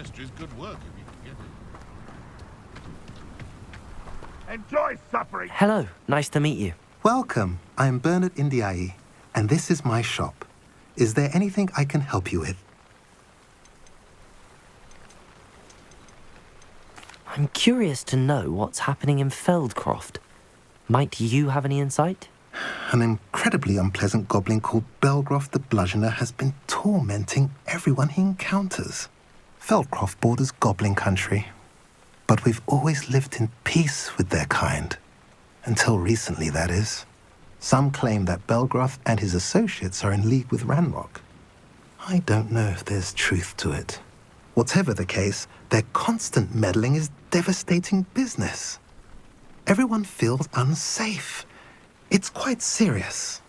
ministry's good work if you can get it. Enjoy suffering! Hello, nice to meet you. Welcome. I'm Bernard Indiaye, and this is my shop. Is there anything I can help you with? I'm curious to know what's happening in Feldcroft. Might you have any insight? An incredibly unpleasant goblin called Belgroth the Bludgeoner has been tormenting everyone he encounters. Feldcroft borders goblin country, but we've always lived in peace with their kind. Until recently, that is. Some claim that Belgroth and his associates are in league with Ranrock. I don't know if there's truth to it. Whatever the case, their constant meddling is devastating business. Everyone feels unsafe. It's quite serious.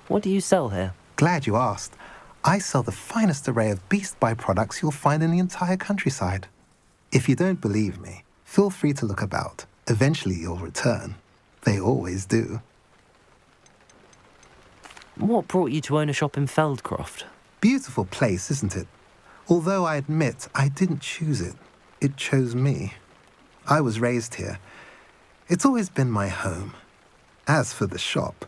What do you sell here? Glad you asked. I sell the finest array of beast byproducts you'll find in the entire countryside. If you don't believe me, feel free to look about. Eventually you'll return. They always do. What brought you to own a shop in Feldcroft? Beautiful place, isn't it? Although I admit I didn't choose it. It chose me. I was raised here. It's always been my home. As for the shop,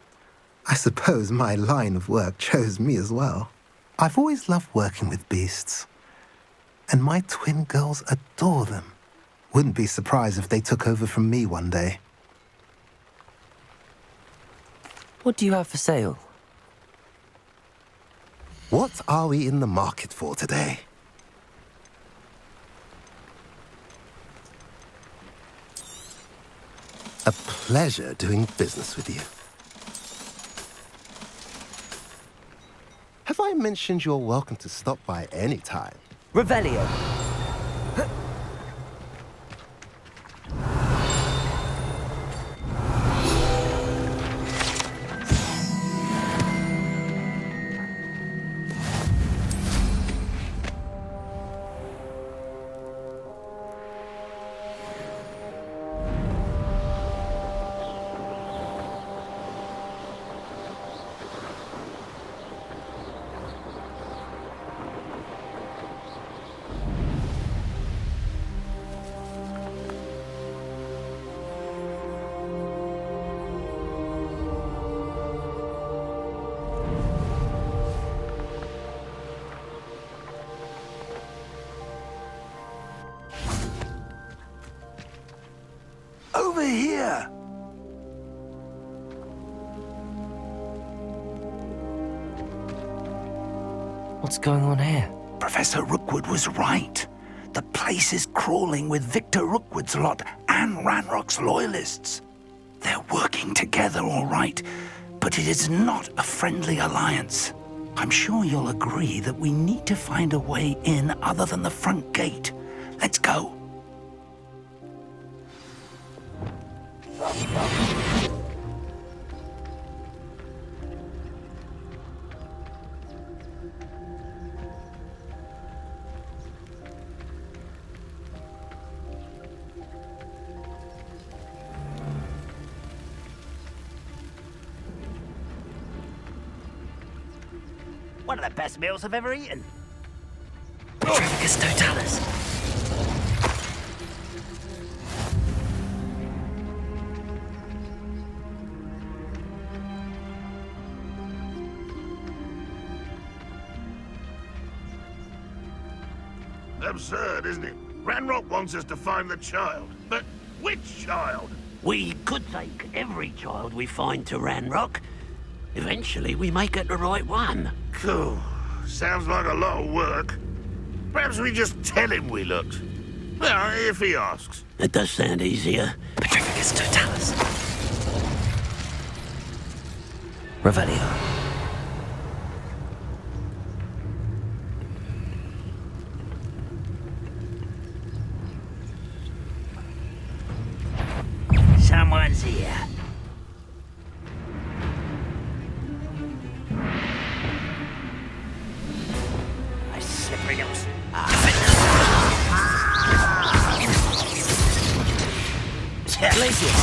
I suppose my line of work chose me as well. I've always loved working with beasts. And my twin girls adore them. Wouldn't be surprised if they took over from me one day. What do you have for sale? What are we in the market for today? A pleasure doing business with you. Have I mentioned you're welcome to stop by any time? Revelio. Over here! What's going on here? Professor Rookwood was right. The place is crawling with Victor Rookwood's lot and Ranrock's loyalists. They're working together, all right, but it is not a friendly alliance. I'm sure you'll agree that we need to find a way in other than the front gate. Let's go. One of the best meals I've ever eaten. Trafficus Totalis. Absurd, isn't it? Ranrock wants us to find the child. But which child? We could take every child we find to Ranrock. Eventually, we may get the right one. Cool. Sounds like a lot of work. Perhaps we just tell him we looked. Well, if he asks. It does sound easier. Trafficus Totalis. Revelio. Someone's here. My slippery nose. Glacius.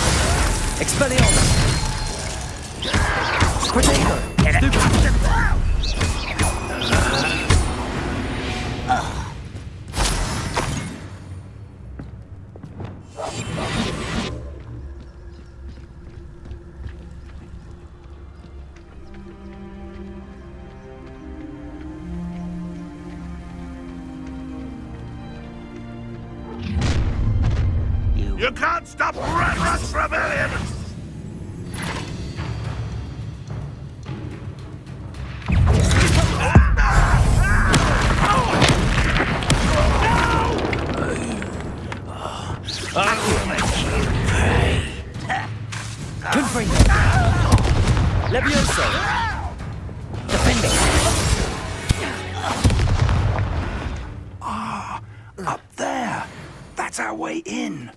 Expelliarmus. Protego. You can't stop Ranrock's rebellion! Confringo! Levioso! Defender! Up there. That's our way in.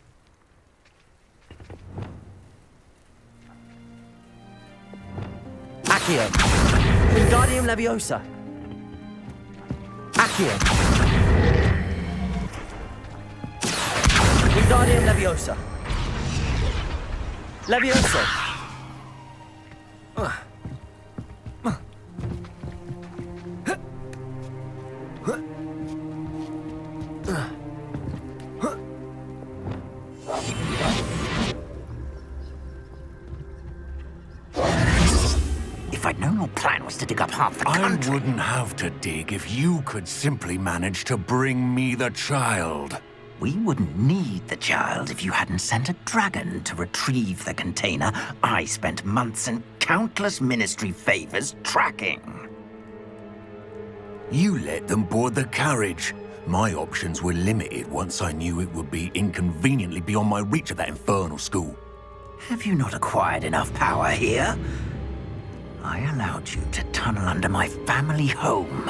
Accio! Wingardium Leviosa! Accio! Wingardium Leviosa! Levioso! If I'd known your plan was to dig up half the I country... wouldn't have to dig if you could simply manage to bring me the child. We wouldn't need the child if you hadn't sent a dragon to retrieve the container I spent months and countless ministry favors tracking. You let them board the carriage. My options were limited once I knew it would be inconveniently beyond my reach at that infernal school. Have you not acquired enough power here? I allowed you to tunnel under my family home.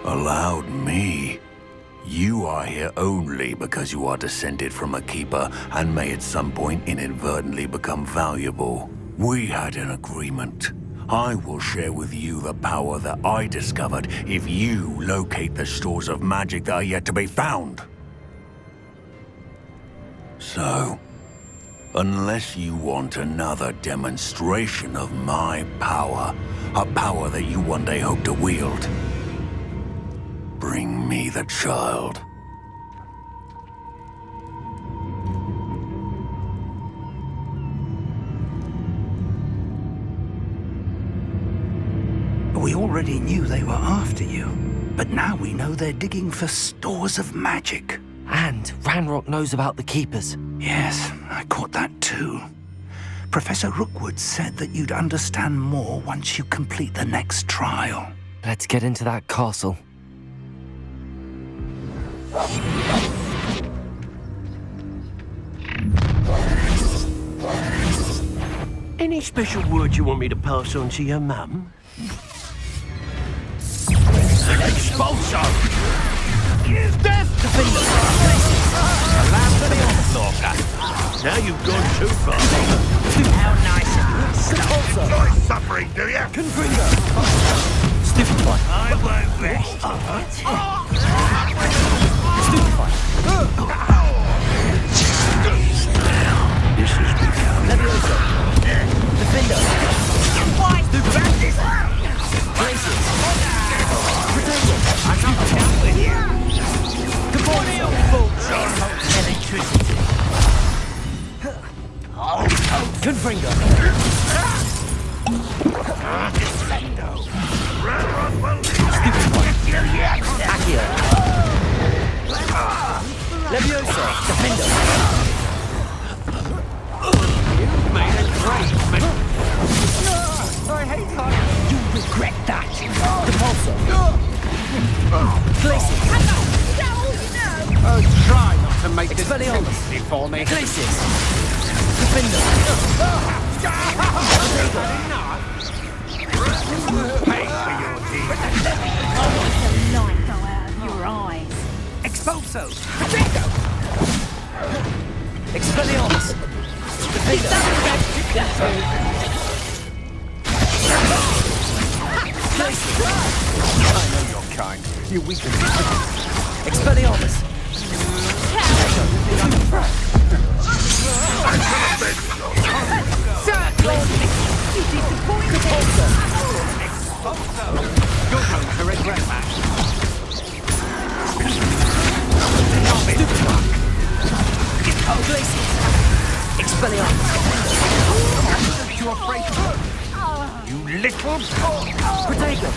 Allowed me? You are here only because you are descended from a keeper and may at some point inadvertently become valuable. We had an agreement. I will share with you the power that I discovered if you locate the stores of magic that are yet to be found. So, unless you want another demonstration of my power, a power that you one day hope to wield, bring me the child. We already knew they were after you, but now we know they're digging for stores of magic. And Ranrock knows about the Keepers. Yes, I caught that too. Professor Rookwood said that you'd understand more once you complete the next trial. Let's get into that castle. Any special word you want me to pass on to your mum? Expulso! Death to Finger! Allow for the onslaughter! Now you've gone too far. How nice of you. Expulso! Enjoy suffering, do you? Confringo! Stupefy! I won't rest. Stupefy! This has become... Levioso! Defender! Stupefy! Places! Protego! I'm not down with you. Caporcio! Electricity. Confringo! Ranrock will lead Stupefy! you yet. Accio! Levioso! Defender! You've made a great mistake. You regret that! Depulso! Places! Try not to make this Expelliarmus! easy for me. Places! Defender! Pay for your deed. The light go out of your eyes. Expulso! Expelliarmus! Defender! Places! I know your kind. You weaken me. Expelliarmus! You disappointed. You're going to regret that. You afraid? You little... Protego!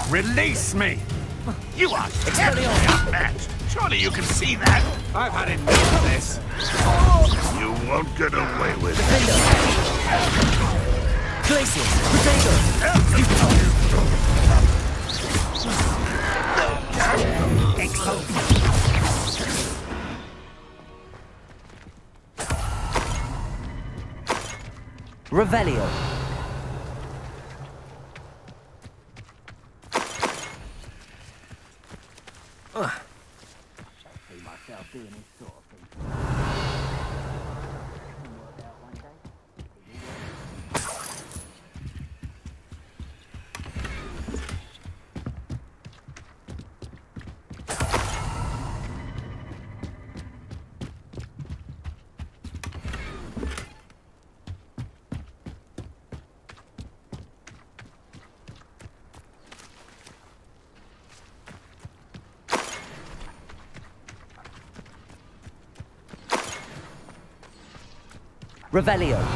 Release me! You are terribly outmatched. Surely you can see that. I've had enough of this. You won't get away with it. Glacius! Protego! Revelio. Revelio.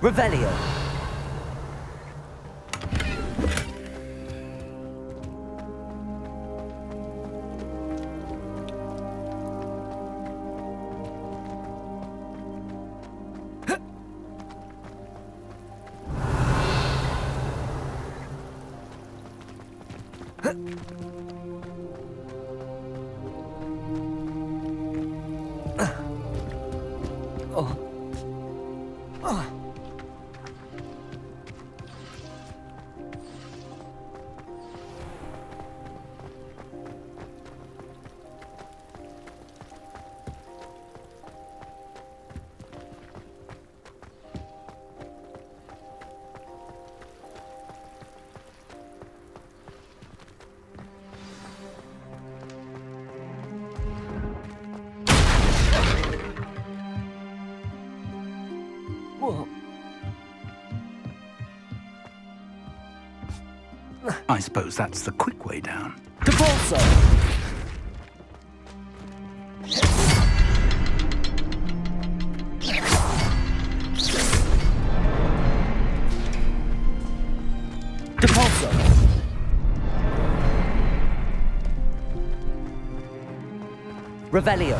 Revelio. I suppose that's the quick way down. Depulso! Depulso! Revelio.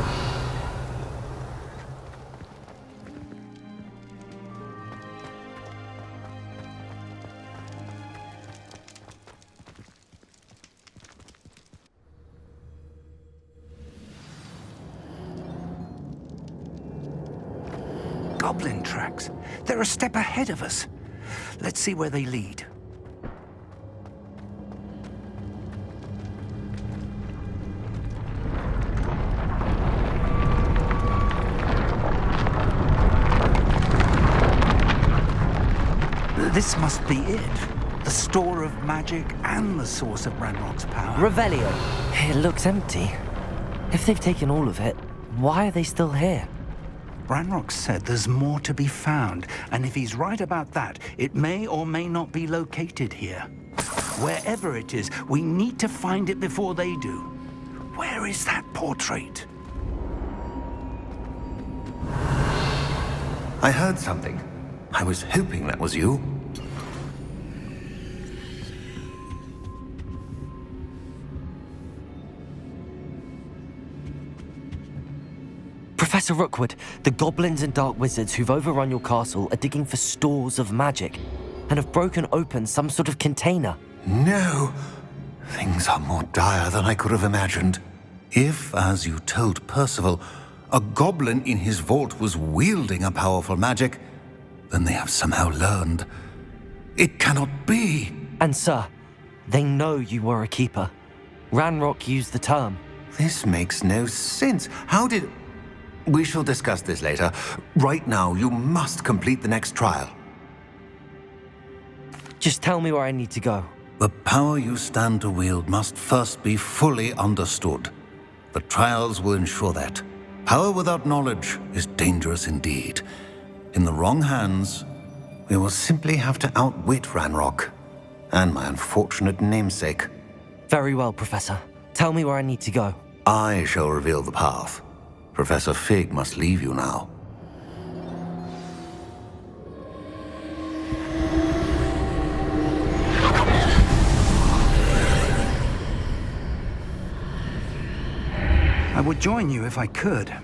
Goblin tracks. They're a step ahead of us. Let's see where they lead. This must be it. The store of magic and the source of Ranrock's power. Revelio. It looks empty. If they've taken all of it, why are they still here? Ranrock said there's more to be found, and if he's right about that, it may or may not be located here. Wherever it is, we need to find it before they do. Where is that portrait? I heard something. I was hoping that was you. Professor Rookwood, the goblins and dark wizards who've overrun your castle are digging for stores of magic and have broken open some sort of container. No! Things are more dire than I could have imagined. If, as you told Percival, a goblin in his vault was wielding a powerful magic, then they have somehow learned. It cannot be! And sir, they know you were a keeper. Ranrock used the term. This makes no sense. How did... We shall discuss this later. Right now, you must complete the next trial. Just tell me where I need to go. The power you stand to wield must first be fully understood. The trials will ensure that. Power without knowledge is dangerous indeed. In the wrong hands, we will simply have to outwit Ranrock and my unfortunate namesake. Very well, Professor. Tell me where I need to go. I shall reveal the path. Professor Fig must leave you now. I would join you if I could.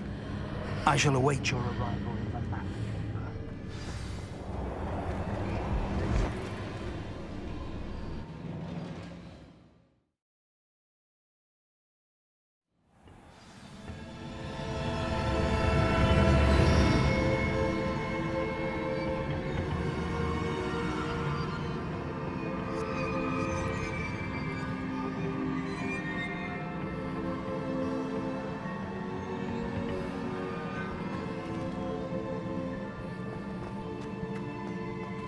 I shall await your arrival in the map.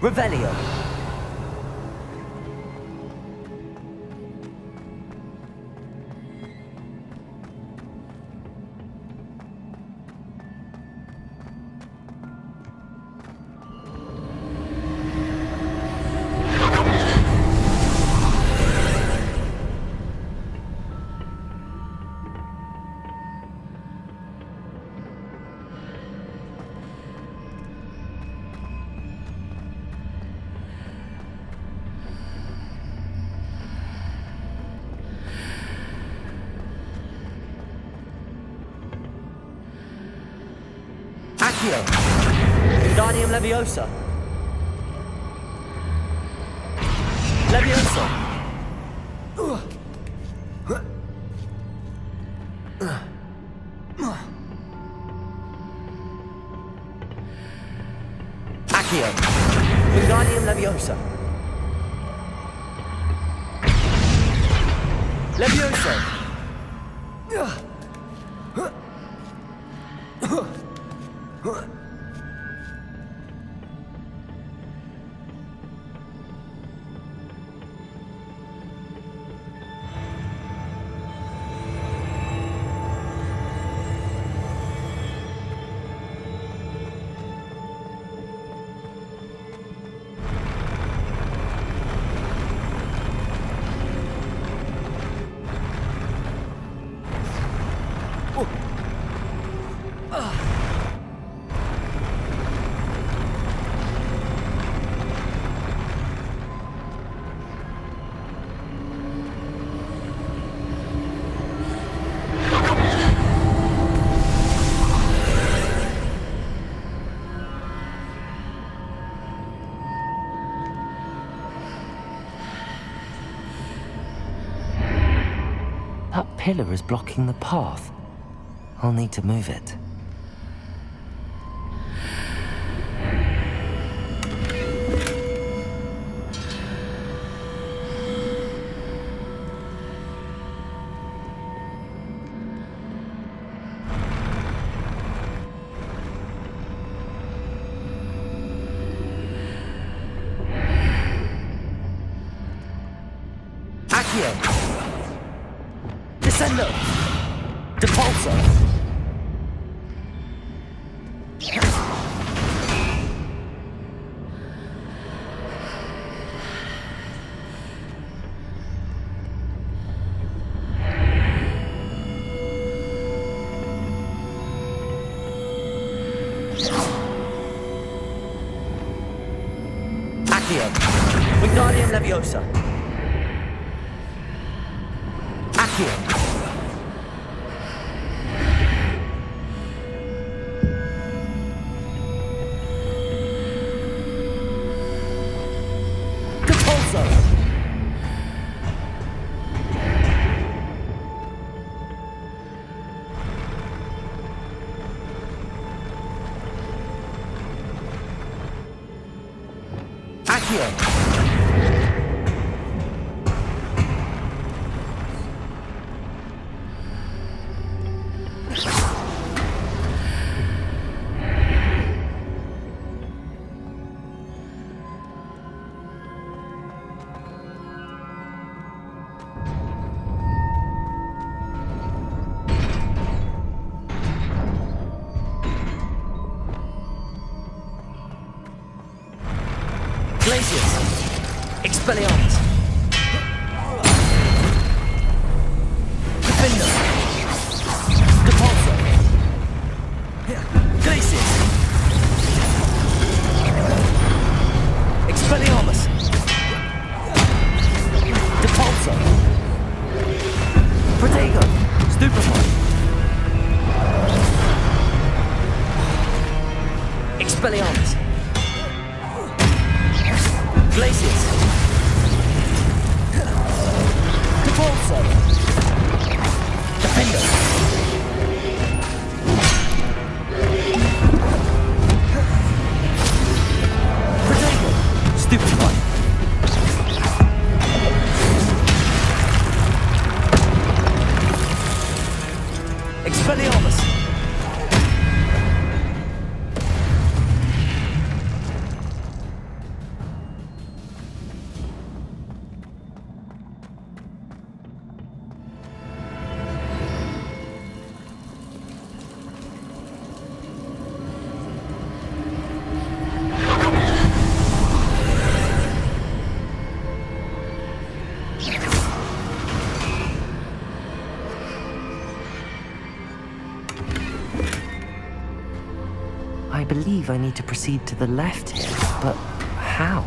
Revelio. Accio. Wingardium Leviosa. Leviosa. Accio. Wingardium Leviosa. Leviosa. That pillar is blocking the path. I'll need to move it. Accio! Descendo! Depulso! Accio! Wingardium Leviosa! Accio! Accio! Glacius! Expelliarmus! Gryffindor! Depulso! Glacius! Expelliarmus! Depulso! Protego! Stupefy! Expelliarmus! Glacius! Depulso! Defender! Protego! Stupefy! Expelliarmus! I believe I need to proceed to the left here, but how?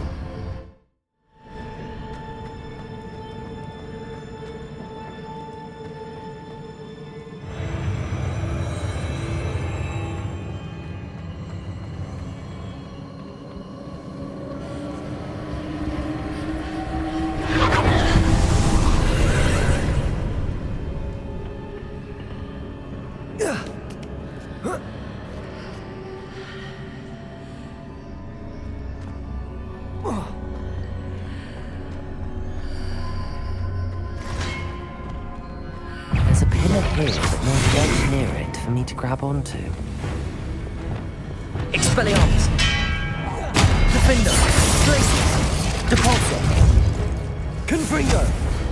There's a pillar here, but no ledge near it for me to grab onto. Expelliarmus! Defender! Glacius! Depulso! Confringo!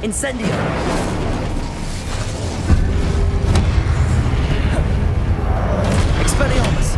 Incendio! Expelliarmus!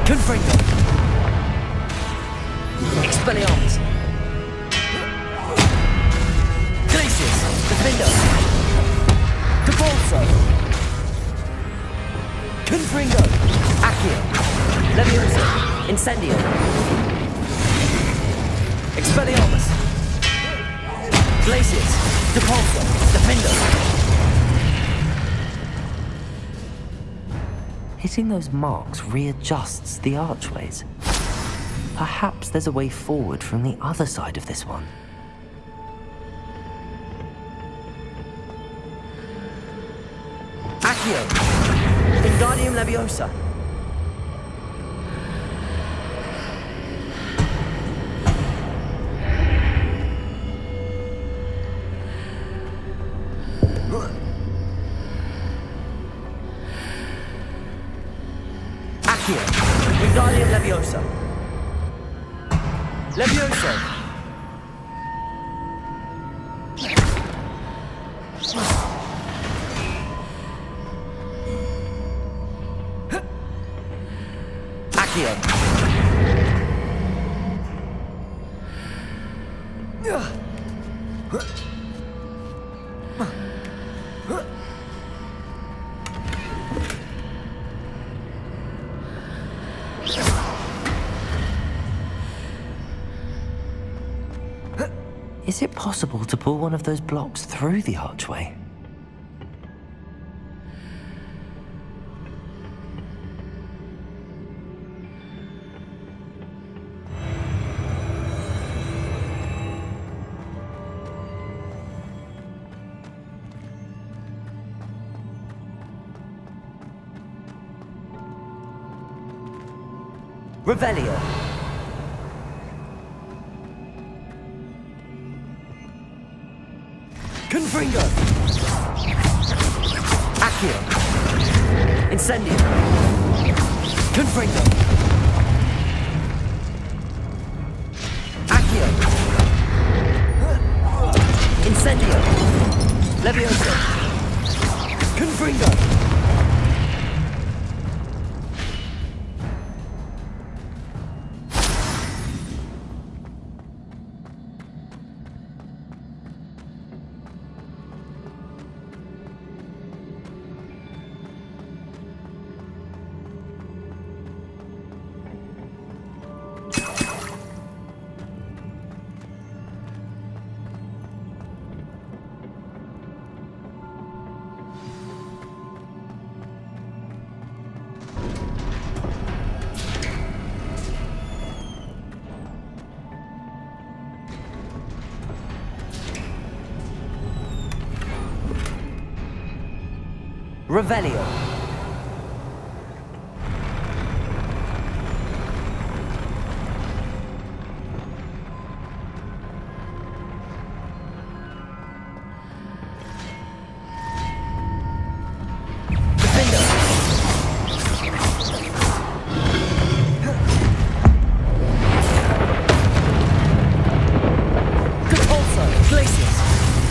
Confringo! Expelliarmus! Glacius! Defender! Depulso! Confringo! Accio! Leviosa! Incendio! Expelliarmus! Glacius! Depulso! Defender! Hitting those marks readjusts the archways. Perhaps there's a way forward from the other side of this one. Accio! Wingardium Leviosa! Accio! Wingardium Leviosa! Leviosa! Accio! Is it possible to pull one of those blocks through the archway? Revelio. Confringo. Accio. Incendio. Confringo. Accio. Incendio. Levioso. Confringo. Revelio.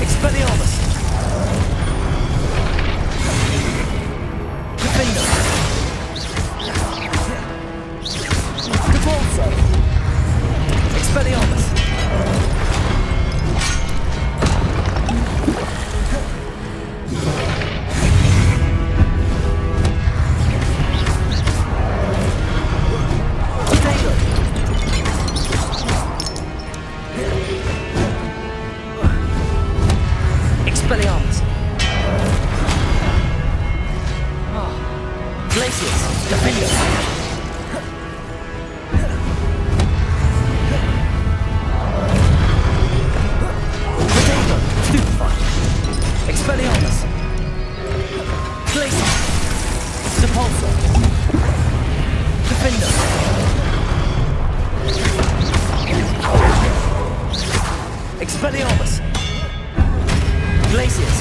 Expelliarmus. Gryffindor. Expelliarmus. Defender. Glacius.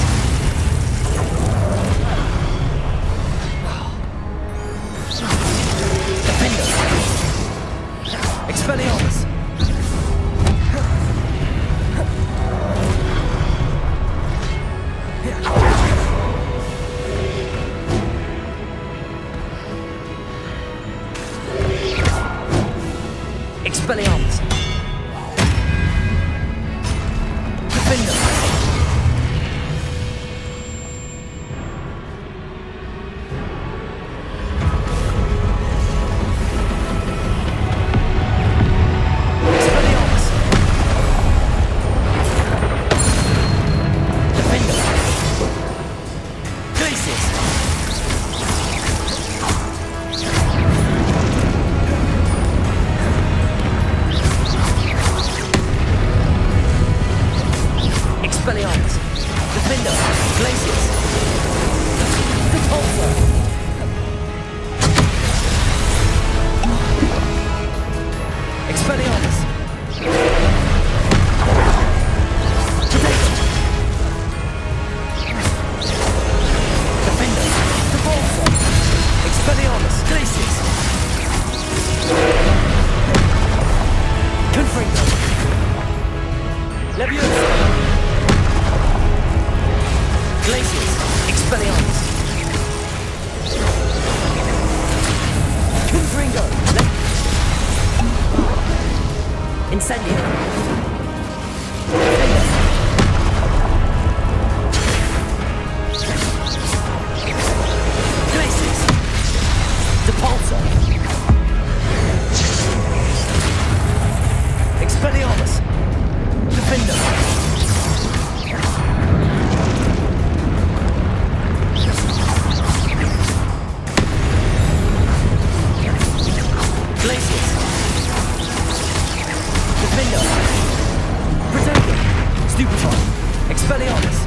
Expelliarmus. Defender. Glacius. Repulsor. Expelliarmus. Potato. Defender. Repulsor. Expelliarmus. Glacius. Confringo. Leviosa. Glacius. Expelliarmus. Confringo. Incendio. Defender. Glacius. Depulsor. Expelliarmus. Defender. Expelliarmus!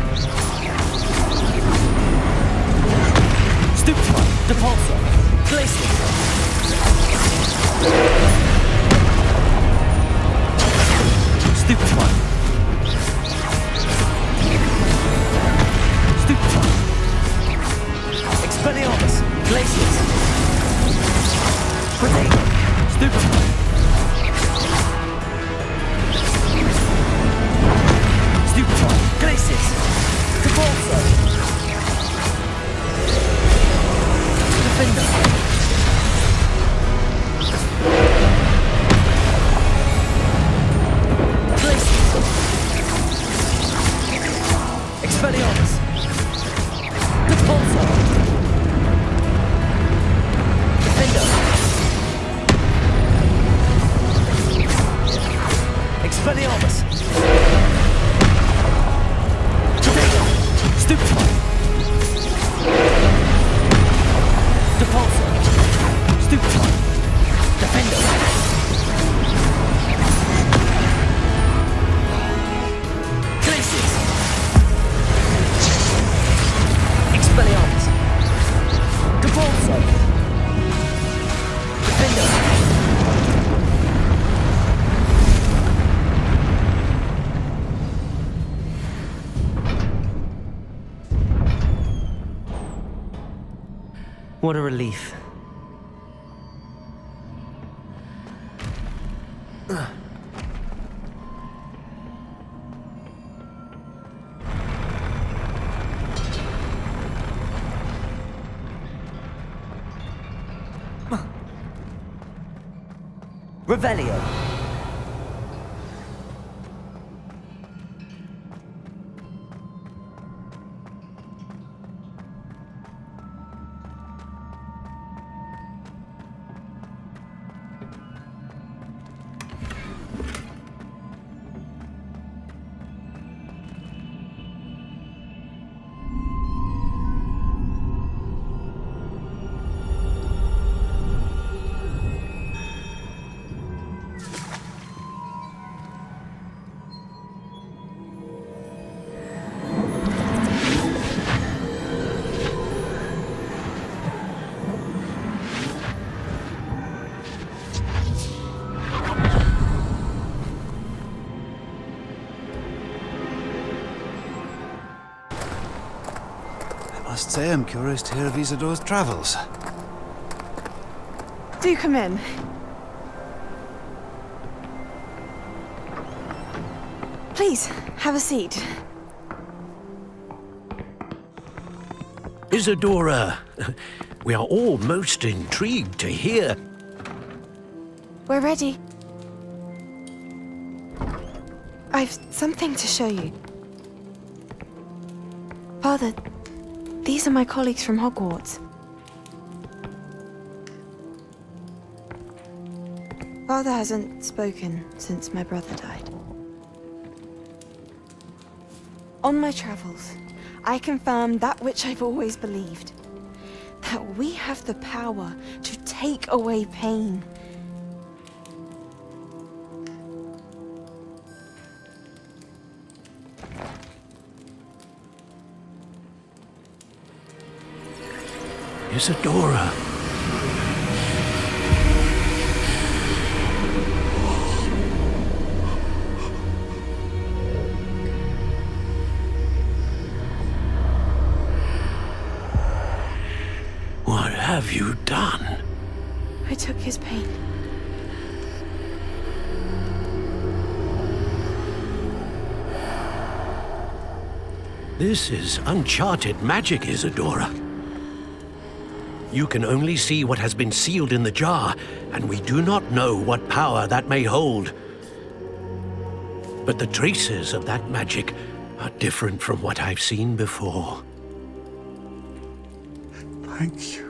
Stupefy! Depulso! Glacius! Stupefy! Stupefy! Expelliarmus! Glacius! Potato! Stupefy! Stupefy! Glacius! Depulso! Defender! Glacius! Expelliarmus! Depulso! Defender! Expelliarmus! Potato! Stupefy! Depulso! Stupefy! Defender! Glacius! Expelliarmus! Depulso! Defender! What a relief. Revelio. I must say I'm curious to hear of Isidor's travels. Do come in. Please, have a seat. Isadora, we are all most intrigued to hear. We're ready. I've something to show you. Father, these are my colleagues from Hogwarts. Father hasn't spoken since my brother died. On my travels, I confirmed that which I've always believed. That we have the power to take away pain. Isadora. What have you done? I took his pain. This is uncharted magic, Isadora. You can only see what has been sealed in the jar, and we do not know what power that may hold. But the traces of that magic are different from what I've seen before. Thank you.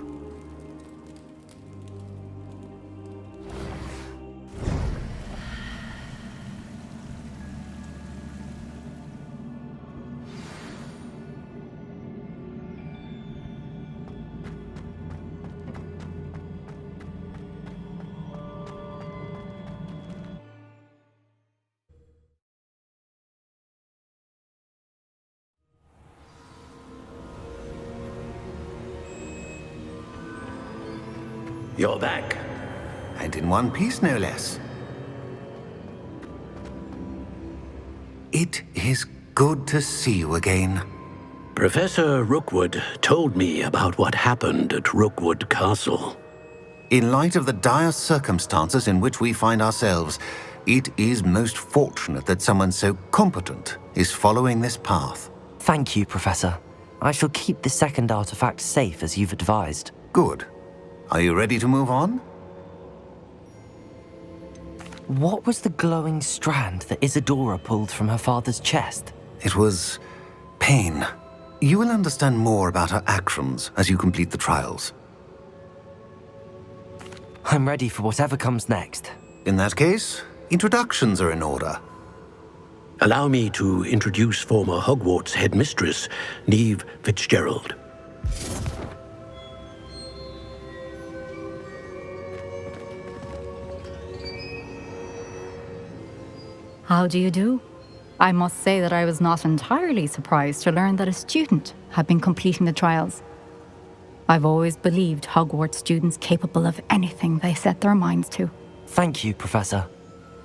You're back. And in one piece, no less. It is good to see you again. Professor Rookwood told me about what happened at Rookwood Castle. In light of the dire circumstances in which we find ourselves, it is most fortunate that someone so competent is following this path. Thank you, Professor. I shall keep the second artifact safe as you've advised. Good. Are you ready to move on? What was the glowing strand that Isadora pulled from her father's chest? It was pain. You will understand more about her actions as you complete the trials. I'm ready for whatever comes next. In that case, introductions are in order. Allow me to introduce former Hogwarts headmistress, Neve Fitzgerald. How do you do? I must say that I was not entirely surprised to learn that a student had been completing the trials. I've always believed Hogwarts students capable of anything they set their minds to. Thank you, Professor.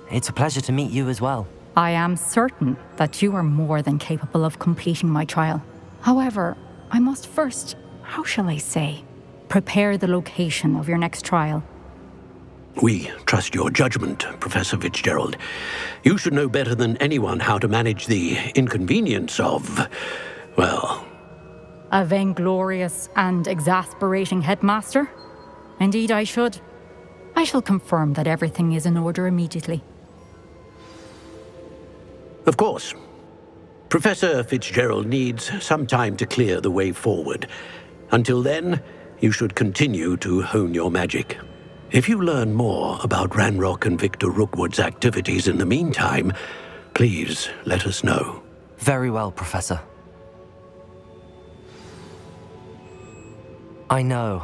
It's a pleasure to meet you as well. I am certain that you are more than capable of completing my trial. However, I must first, how shall I say, prepare the location of your next trial. We trust your judgment, Professor Fitzgerald. You should know better than anyone how to manage the inconvenience of, well... A vainglorious and exasperating headmaster? Indeed I should. I shall confirm that everything is in order immediately. Of course. Professor Fitzgerald needs some time to clear the way forward. Until then, you should continue to hone your magic. If you learn more about Ranrock and Victor Rookwood's activities in the meantime, please let us know. Very well, Professor. I know.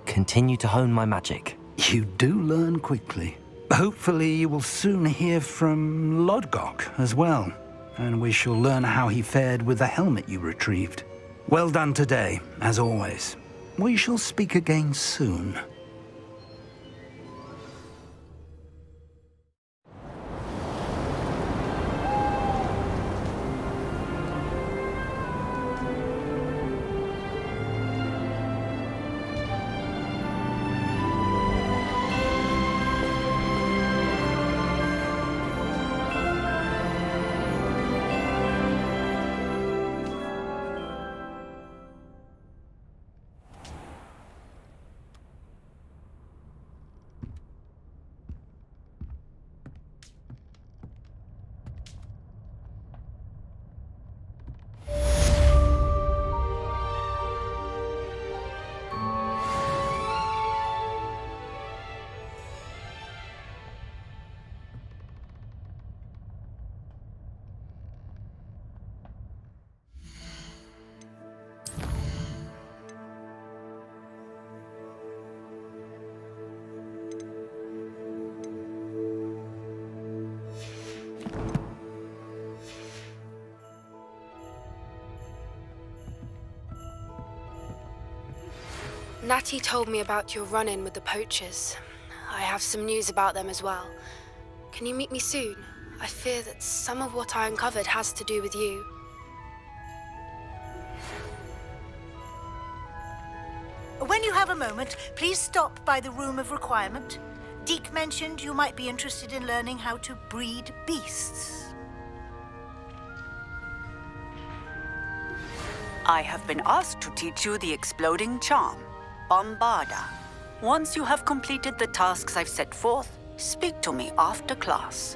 Continue to hone my magic. You do learn quickly. Hopefully you will soon hear from Lodgok as well, and we shall learn how he fared with the helmet you retrieved. Well done today, as always. We shall speak again soon. Natty told me about your run-in with the poachers. I have some news about them as well. Can you meet me soon? I fear that some of what I uncovered has to do with you. When you have a moment, please stop by the Room of Requirement. Deke mentioned you might be interested in learning how to breed beasts. I have been asked to teach you the exploding charm, Bombarda. Once you have completed the tasks I've set forth, speak to me after class.